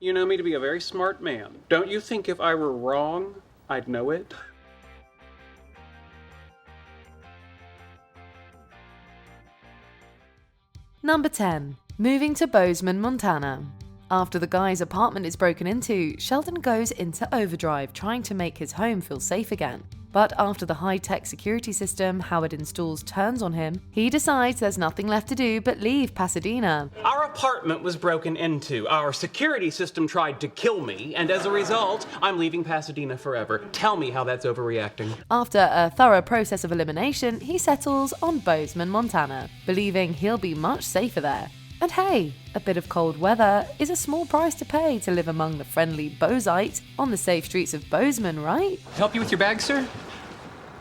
You know me to be a very smart man. Don't you think if I were wrong, I'd know it? Number 10. Moving to Bozeman, Montana. After the guy's apartment is broken into, Sheldon goes into overdrive trying to make his home feel safe again. But after the high-tech security system Howard installs turns on him, he decides there's nothing left to do but leave Pasadena. Our apartment was broken into, our security system tried to kill me, and as a result, I'm leaving Pasadena forever. Tell me how that's overreacting. After a thorough process of elimination, he settles on Bozeman, Montana, believing he'll be much safer there. And hey, a bit of cold weather is a small price to pay to live among the friendly Bozites on the safe streets of Bozeman, right? Help you with your bag, sir?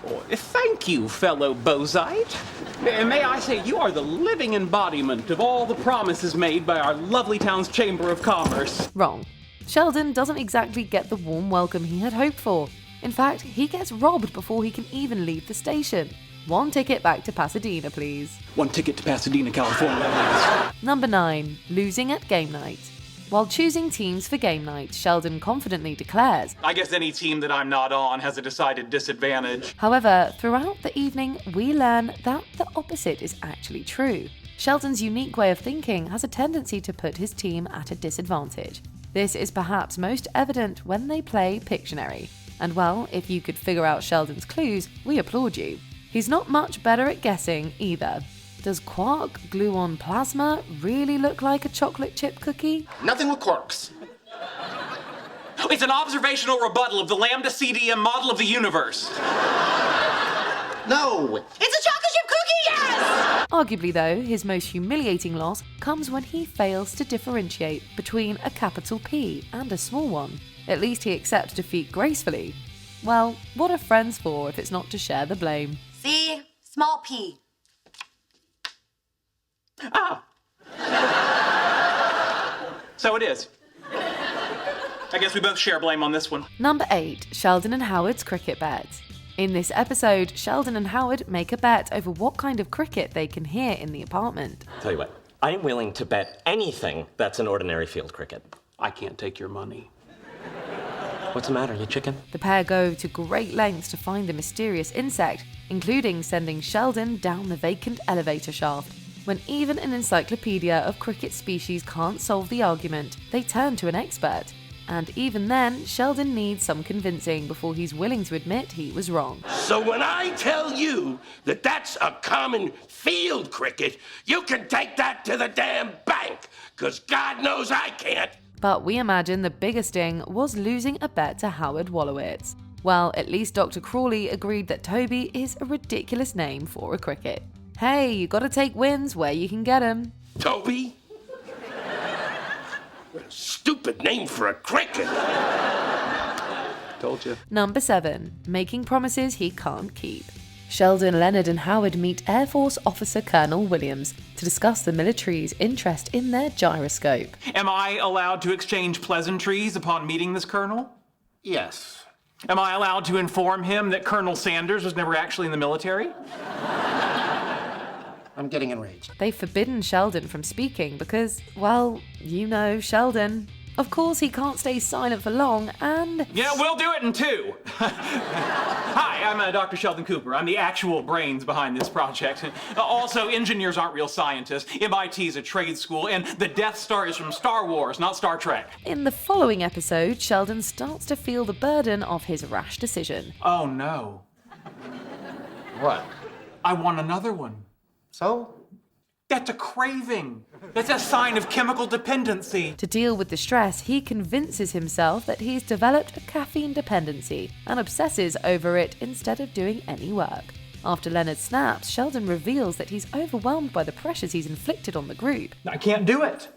Oh, thank you, fellow Bozite. May I say, you are the living embodiment of all the promises made by our lovely town's Chamber of Commerce. Wrong. Sheldon doesn't exactly get the warm welcome he had hoped for. In fact, he gets robbed before he can even leave the station. One ticket back to Pasadena, please. One ticket to Pasadena, California. Number 9. Losing at game night. While choosing teams for game night, Sheldon confidently declares, I guess any team that I'm not on has a decided disadvantage. However, throughout the evening, we learn that the opposite is actually true. Sheldon's unique way of thinking has a tendency to put his team at a disadvantage. This is perhaps most evident when they play Pictionary. And well, if you could figure out Sheldon's clues, we applaud you. He's not much better at guessing either. Does quark glue on plasma really look like a chocolate chip cookie? Nothing with quarks. It's an observational rebuttal of the Lambda CDM model of the universe. No. It's a chocolate chip cookie, yes! Arguably though, his most humiliating loss comes when he fails to differentiate between a capital P and a small one. At least he accepts defeat gracefully. Well, what are friends for if it's not to share the blame? See? Small p. Ah. So it is. I guess we both share blame on this one. Number 8. Sheldon and Howard's cricket bet. In this episode, Sheldon and Howard make a bet over what kind of cricket they can hear in the apartment. Tell you what, I'm willing to bet anything that's an ordinary field cricket. I can't take your money. What's the matter, you chicken? The pair go to great lengths to find the mysterious insect, including sending Sheldon down the vacant elevator shaft. When even an encyclopedia of cricket species can't solve the argument, they turn to an expert. And even then, Sheldon needs some convincing before he's willing to admit he was wrong. So when I tell you that that's a common field cricket, you can take that to the damn bank, because God knows I can't. But we imagine the biggest sting was losing a bet to Howard Wolowitz. Well, at least Dr. Crawley agreed that Toby is a ridiculous name for a cricket. Hey, you gotta take wins where you can get 'em. Toby? What a stupid name for a cricket. Told you. Number 7. Making promises he can't keep. Sheldon, Leonard and Howard meet Air Force Officer Colonel Williams to discuss the military's interest in their gyroscope. Am I allowed to exchange pleasantries upon meeting this colonel? Yes. Am I allowed to inform him that Colonel Sanders was never actually in the military? I'm getting enraged. They've forbidden Sheldon from speaking because, well, you know Sheldon. Of course, he can't stay silent for long, and... Yeah, we'll do it in 2. Hi, I'm Dr. Sheldon Cooper. I'm the actual brains behind this project. Also, engineers aren't real scientists. MIT is a trade school, and the Death Star is from Star Wars, not Star Trek. In the following episode, Sheldon starts to feel the burden of his rash decision. Oh, no. What? I want another one. So? That's a craving. That's a sign of chemical dependency. To deal with the stress, he convinces himself that he's developed a caffeine dependency and obsesses over it instead of doing any work. After Leonard snaps, Sheldon reveals that he's overwhelmed by the pressures he's inflicted on the group. I can't do it.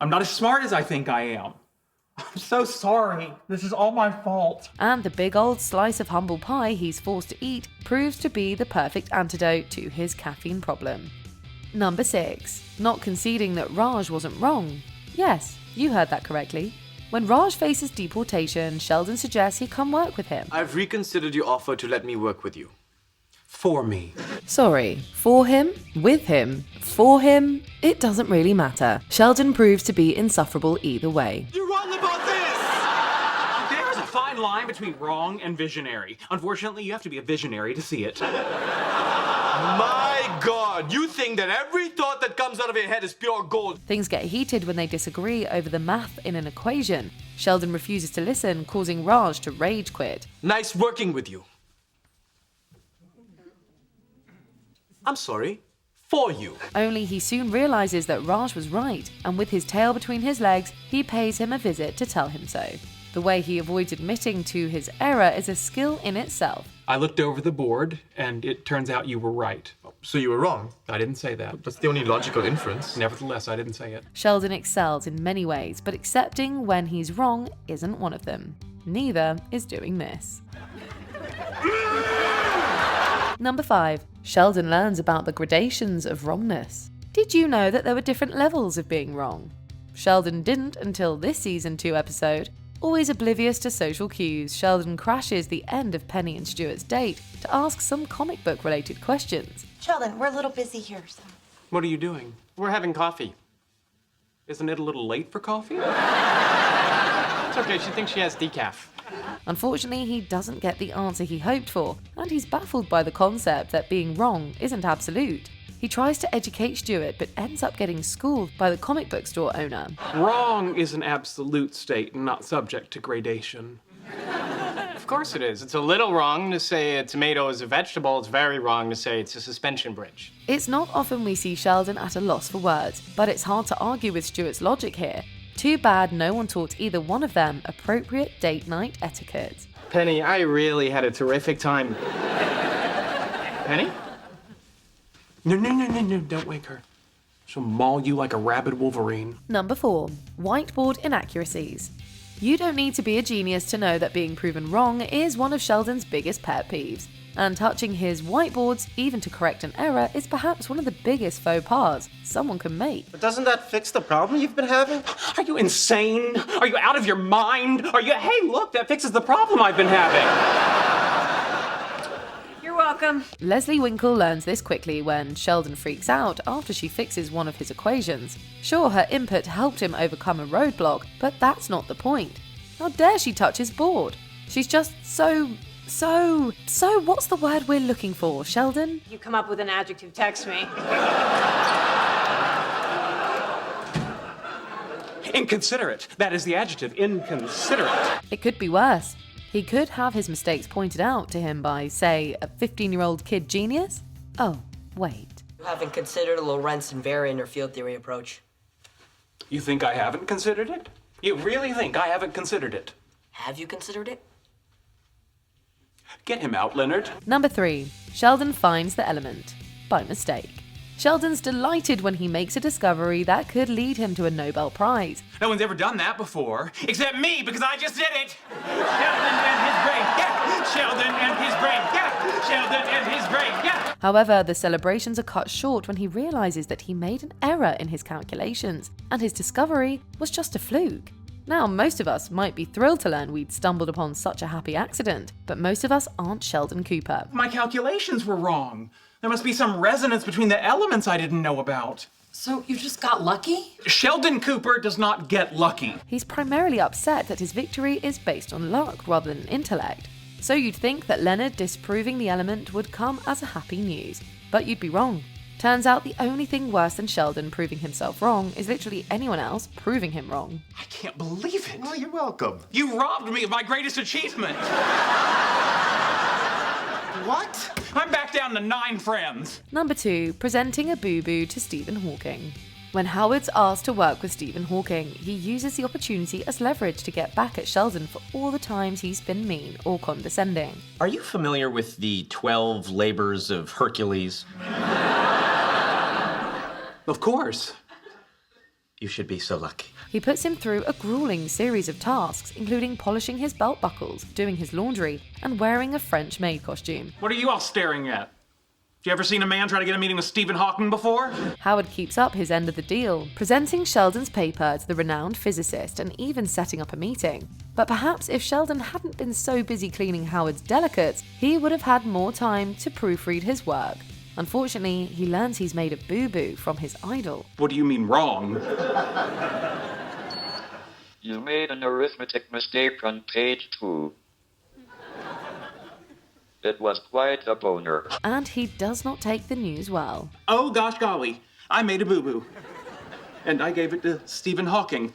I'm not as smart as I think I am. I'm so sorry. This is all my fault. And the big old slice of humble pie he's forced to eat proves to be the perfect antidote to his caffeine problem. Number 6. Not conceding that Raj wasn't wrong. Yes, you heard that correctly. When Raj faces deportation, Sheldon suggests he come work with him. I've reconsidered your offer to let me work with you. For me. Sorry, for him? With him? For him? It doesn't really matter. Sheldon proves to be insufferable either way. You're wrong about fine line between wrong and visionary. Unfortunately, you have to be a visionary to see it. My God, you think that every thought that comes out of your head is pure gold. Things get heated when they disagree over the math in an equation. Sheldon refuses to listen, causing Raj to rage quit. Nice working with you. I'm sorry. For you. Only he soon realizes that Raj was right, and with his tail between his legs, he pays him a visit to tell him so. The way he avoids admitting to his error is a skill in itself. I looked over the board, and it turns out you were right. So you were wrong. I didn't say that. That's the only logical inference. Nevertheless, I didn't say it. Sheldon excels in many ways, but accepting when he's wrong isn't one of them. Neither is doing this. Number 5. Sheldon learns about the gradations of wrongness. Did you know that there were different levels of being wrong? Sheldon didn't until this season 2 episode. Always oblivious to social cues, Sheldon crashes the end of Penny and Stuart's date to ask some comic book related questions. Sheldon, we're a little busy here, so. What are you doing? We're having coffee. Isn't it a little late for coffee? It's okay, she thinks she has decaf. Unfortunately, he doesn't get the answer he hoped for, and he's baffled by the concept that being wrong isn't absolute. He tries to educate Stuart, but ends up getting schooled by the comic book store owner. Wrong is an absolute state and not subject to gradation. Of course it is. It's a little wrong to say a tomato is a vegetable. It's very wrong to say it's a suspension bridge. It's not often we see Sheldon at a loss for words, but it's hard to argue with Stuart's logic here. Too bad no one taught either one of them appropriate date night etiquette. Penny, I really had a terrific time. Penny? No, don't wake her. She'll maul you like a rabid Wolverine. Number 4. Whiteboard inaccuracies. You don't need to be a genius to know that being proven wrong is one of Sheldon's biggest pet peeves. And touching his whiteboards, even to correct an error, is perhaps one of the biggest faux pas someone can make. But doesn't that fix the problem you've been having? Are you insane? Are you out of your mind? Hey, look, that fixes the problem I've been having. You're welcome. Leslie Winkle learns this quickly when Sheldon freaks out after she fixes one of his equations. Sure, her input helped him overcome a roadblock, but that's not the point. How dare she touch his board? She's just so what's the word we're looking for, Sheldon? You come up with an adjective, text me. Inconsiderate. That is the adjective, inconsiderate. It could be worse. He could have his mistakes pointed out to him by, say, a 15-year-old kid genius? Oh, wait. You haven't considered a Lorentz invariant or field theory approach. You think I haven't considered it? You really think I haven't considered it? Have you considered it? Get him out, Leonard. Number 3. Sheldon finds the element. By mistake. Sheldon's delighted when he makes a discovery that could lead him to a Nobel Prize. No one's ever done that before, except me, because I just did it. Sheldon and his brain, yeah. Sheldon and his brain, yeah. Sheldon and his brain, yeah. However, the celebrations are cut short when he realizes that he made an error in his calculations, and his discovery was just a fluke. Now, most of us might be thrilled to learn we'd stumbled upon such a happy accident, but most of us aren't Sheldon Cooper. My calculations were wrong. There must be some resonance between the elements I didn't know about. So you just got lucky? Sheldon Cooper does not get lucky. He's primarily upset that his victory is based on luck rather than intellect. So you'd think that Leonard disproving the element would come as a happy news, but you'd be wrong. Turns out the only thing worse than Sheldon proving himself wrong is literally anyone else proving him wrong. I can't believe it. Oh, you're welcome. You robbed me of my greatest achievement. What? I'm back down to 9 friends. Number 2, presenting a boo-boo to Stephen Hawking. When Howard's asked to work with Stephen Hawking, he uses the opportunity as leverage to get back at Sheldon for all the times he's been mean or condescending. Are you familiar with the 12 labors of Hercules? Of course. You should be so lucky. He puts him through a grueling series of tasks, including polishing his belt buckles, doing his laundry, and wearing a French maid costume. What are you all staring at? You ever seen a man try to get a meeting with Stephen Hawking before? Howard keeps up his end of the deal, presenting Sheldon's paper to the renowned physicist and even setting up a meeting. But perhaps if Sheldon hadn't been so busy cleaning Howard's delicates, he would have had more time to proofread his work. Unfortunately, he learns he's made a boo-boo from his idol. What do you mean wrong? You made an arithmetic mistake on page 2. It was quite a boner. And he does not take the news well. Oh, gosh golly, I made a boo-boo. And I gave it to Stephen Hawking.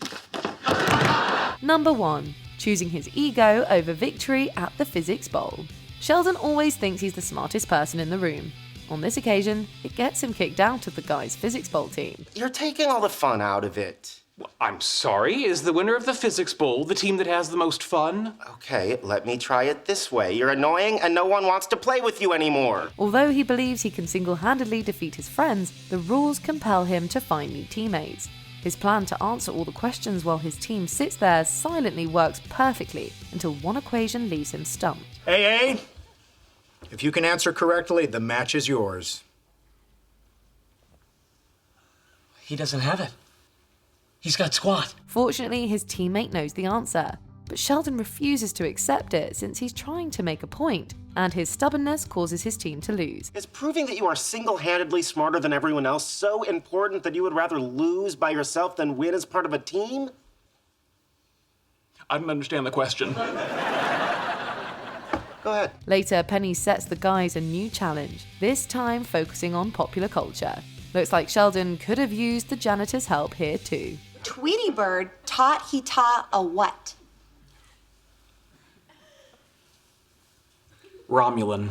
Number 1. Choosing his ego over victory at the physics bowl. Sheldon always thinks he's the smartest person in the room. On this occasion, it gets him kicked out of the guys' physics bowl team. You're taking all the fun out of it. Well, I'm sorry, is the winner of the physics bowl the team that has the most fun? Okay, let me try it this way. You're annoying and no one wants to play with you anymore. Although he believes he can single-handedly defeat his friends, the rules compel him to find new teammates. His plan to answer all the questions while his team sits there silently works perfectly until one equation leaves him stumped. Hey, if you can answer correctly, the match is yours. He doesn't have it. He's got squat. Fortunately, his teammate knows the answer, but Sheldon refuses to accept it since he's trying to make a point, and his stubbornness causes his team to lose. Is proving that you are single-handedly smarter than everyone else so important that you would rather lose by yourself than win as part of a team? I don't understand the question. Go ahead. Later, Penny sets the guys a new challenge, this time focusing on popular culture. Looks like Sheldon could have used the janitor's help here too. Tweety Bird taught he taught a what? Romulan.